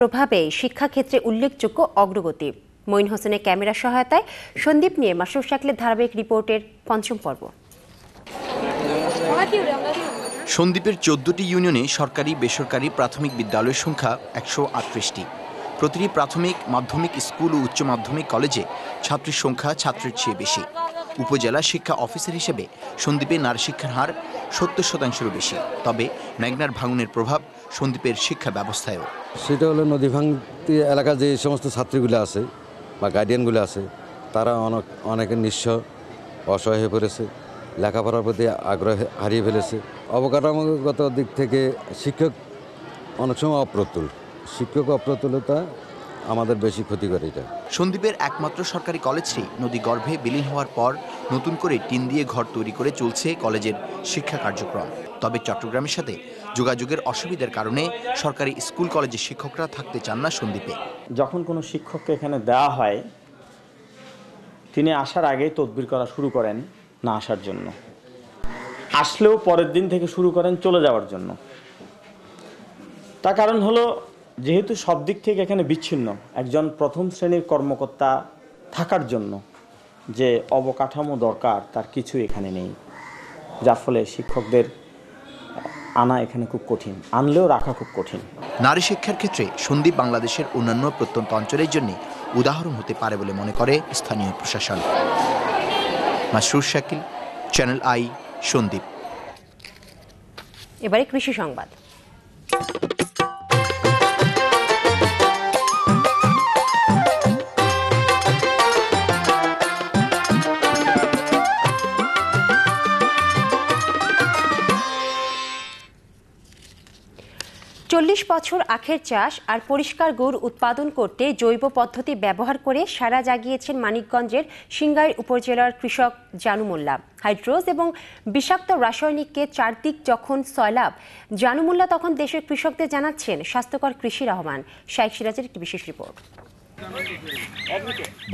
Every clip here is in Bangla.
প্রভাবে শিক্ষাক্ষেত্রে উল্লেখযোগ্য অগ্রগতি। মঈন হোসেনের ক্যামেরা সহায়তায় সন্দীপ নিয়ে মাসরুর শাকিলের ধারাবাহিক রিপোর্টের পঞ্চম পর্ব। সন্দ্বীপের 14টি ইউনিয়নে সরকারি বেসরকারি প্রাথমিক বিদ্যালয়ের সংখ্যা 138টি। প্রতিটি প্রাথমিক মাধ্যমিক স্কুল ও উচ্চ মাধ্যমিক কলেজে ছাত্রীর সংখ্যা ছাত্রের চেয়ে বেশি। উপজেলা শিক্ষা অফিসার হিসেবে সন্দ্বীপে নারী শিক্ষার হার 70%-এরও বেশি। তবে মেঘনার ভাঙনের প্রভাব সন্দ্বীপের শিক্ষা ব্যবস্থায়ও। সেটা হলো নদী ভাঙতি এলাকার যে সমস্ত ছাত্রীগুলো আছে বা গার্ডিয়ানগুলো আছে, তারা অনেকে নিঃস্ব অসহায় হয়ে পড়েছে, লেখাপড়ার প্রতি আগ্রহ হারিয়ে ফেলেছে। অবকাঠামোগত দিক থেকে শিক্ষক অনেক সময় অপ্রতুল। শিক্ষক অপ্রতুলতা আমাদের বেশি ক্ষতি করে। এটা সন্দ্বীপের একমাত্র সরকারি কলেজটি নদী গর্ভে বিলীন হওয়ার পর নতুন করে টিন দিয়ে ঘর তৈরি করে চলছে কলেজের শিক্ষা কার্যক্রম। তবে চট্টগ্রামের সাথে যোগাযোগের অসুবিধার কারণে সরকারি স্কুল কলেজের শিক্ষকরা থাকতে চান না সন্দ্বীপে। যখন কোনো শিক্ষককে এখানে দেওয়া হয়, তিনি আসার আগেই তদবির করা শুরু করেন না আসার জন্য, আসলেও পরের দিন থেকে শুরু করেন চলে যাওয়ার জন্য। তার কারণ হলো, যেহেতু সব দিক থেকে এখানে বিচ্ছিন্ন, একজন প্রথম শ্রেণীর কর্মকর্তা থাকার জন্য যে অবকাঠামো দরকার তার কিছু এখানে নেই, যার ফলে শিক্ষকদের আনা এখানে খুব কঠিন, আনলেও রাখা খুব কঠিন। নারী শিক্ষার ক্ষেত্রে সন্দ্বীপ বাংলাদেশের অন্যান্য প্রত্যন্ত অঞ্চলের জন্য উদাহরণ হতে পারে বলে মনে করে স্থানীয় প্রশাসন। Masrur Shakil, channel I, Sandwip. এবারে কৃষি সংবাদ। চল্লিশ বছর আখের চাষ আর পরিষ্কার গুড় উৎপাদন করতে জৈব পদ্ধতি ব্যবহার করে সাড়া জাগিয়েছেন মানিকগঞ্জের সিংগাইর উপজেলার কৃষক জানু মোল্লা। হাইড্রোজ এবং বিষাক্ত রাসায়নিককে চারদিক যখন সয়লাব, জানু মোল্লা তখন দেশের কৃষকদের জানাচ্ছেন স্বাস্থ্যকর কৃষির আহ্বান। শাইখ সিরাজের একটি বিশেষ রিপোর্ট।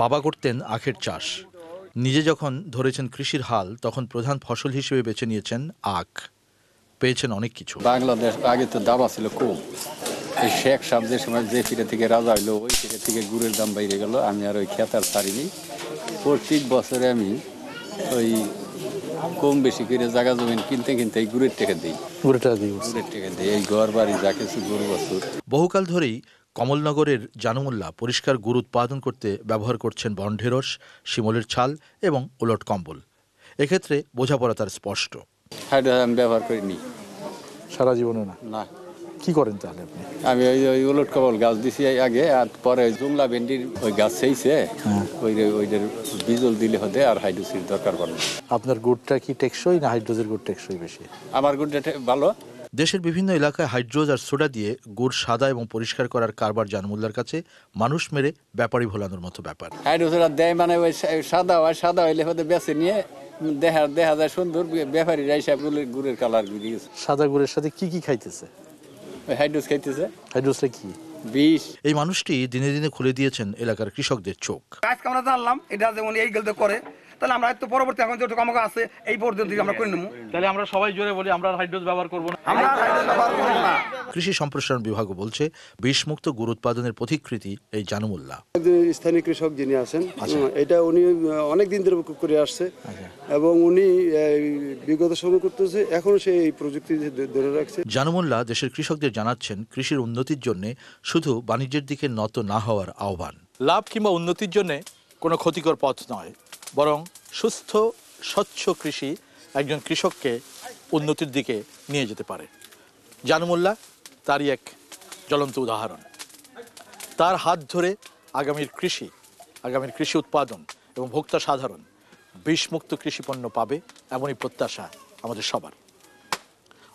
বাবা করতেন আখের চাষ, নিজে যখন ধরেছেন কৃষির হাল তখন প্রধান ফসল হিসেবে বেছে নিয়েছেন আখ। পেয়েছেন অনেক কিছু। বাংলাদেশ আগে তো দাবা ছিল কম, এই শেখ সাহেব যে সময় যে ফিরে থেকে রাজা হইলো, ওই ফিরে থেকে গুড়ের দাম বাইরে গেল। আমি আর ওই খেত আর ছাড়িনি। প্রত্যেক বছরে আমি ওই কম বেশি করে জায়গা জমিন কিনতে কিনতে এই গুড়ের টাকা দিই। গুড়ের টাকা দিই এই ঘর বাড়ি যা কিছু গরু বছর। বহুকাল ধরেই কমলনগরের জানু মোল্লা পরিষ্কার গুড় উৎপাদন করতে ব্যবহার করছেন বনঢেরস, শিমলের ছাল এবং উলট কম্বল। এক্ষেত্রে বোঝাপড়া তার স্পষ্ট। আমি ব্যবহার করিনি সারা জীবনে না। কি করেন তাহলে আপনি? আমি ওই উলট কমল গাছ দিছি আগে, আর পরে জুমলা ভেন্ডির ওই গাছ সেইছে, ওইটার বিজল দিলে হতে আর হাইড্রোসির দরকার পড়ে। আপনার গুড়টা কি টেকসই না হাইড্রোজের গুড় টেকসই বেশি? আমার গুড়টা ভালো। দেশের বিভিন্ন এলাকায় হাইড্রোজ আর সোডা দিয়ে গুড় সাদা এবং পরিষ্কার করার কারবার জানু মোল্লার কাছে মানুষ মেরে ব্যাপারী ভোলানোর মতো ব্যাপার। হাইড্রোজ দেয় মানে ওই সাদা হয়, সাদা হইলে হতে বেছে নিয়ে দেখা যায় সুন্দর। ব্যাপারীরা হিসাব গুড়ের কালার দিয়েছে। সাদা গুড়ের সাথে কি কি খাইতেছে? হাইড্রোজ খাইতেছে। হাইড্রোজটা কি? বিষ। এই মানুষটি দিনে দিনে খুলে দিয়েছেন এলাকার কৃষকদের চোখ। আজকে আমরা জানলাম এটা যেমন এই গেলতে করে, তাহলে আমরা একটু পরবর্তী এখন যেটুকু আমাকে আছে এই পর্যন্ত আমরা করে নেবো। তাহলে আমরা সবাই জোরে বলি আমরা হাইড্রোজ ব্যবহার করব না। আমরা হাইড্রোজ ব্যবহার করব না। কৃষি সম্প্রসারণ বিভাগও বলছে বিষমুক্ত গুড় উৎপাদনের পথিকৃতী এই জানু মোল্লা। স্থানীয় কৃষক যিনি আছেন, এটা উনি অনেক দিন ধরে করে আসছে এবং উনি বিগত সময় করতেছে, এখনো সেই এই প্রযুক্তি ধরে রাখছে। জানু মোল্লা দেশের কৃষকদের জানাচ্ছেন কৃষির উন্নতির জন্য শুধু বাণিজ্যের দিকে নত না হওয়ার আহ্বান। লাভ কিংবা উন্নতির জন্য কোনো ক্ষতিকর পথ নয়, বরং সুস্থ স্বচ্ছ কৃষি একজন কৃষককে উন্নতির দিকে নিয়ে যেতে পারে। জানু মোল্লা তারই এক জ্বলন্ত উদাহরণ। তার হাত ধরে আগামীর কৃষি উৎপাদন এবং ভোক্তা সাধারণ বিষমুক্ত কৃষিপণ্য পাবে, এমনই প্রত্যাশা আমাদের সবার।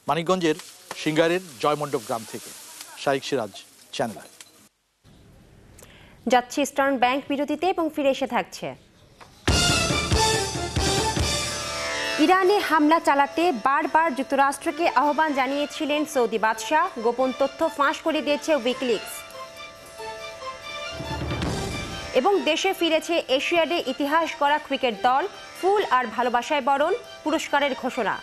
মানিকগঞ্জের সিঙ্গারের জয়মণ্ডপ গ্রাম থেকে শাইখ সিরাজ, চ্যানেল আই। যাচ্ছে ইস্টার্ন ব্যাংক বিরতিতে এবং ফিরে এসে থাকছে। ইরানে হামলা চালাতে বারবার যুক্তরাষ্ট্রকে আহ্বান জানিয়েছিলেন সৌদি বাদশাহ, গোপন তথ্য ফাঁস করে দিয়েছে উইকিলিক্স। এবং দেশে ফিরেছে এশিয়াডে ইতিহাস গড়া ক্রিকেট দল, ফুল আর ভালোবাসায় বরণ, পুরস্কারের ঘোষণা।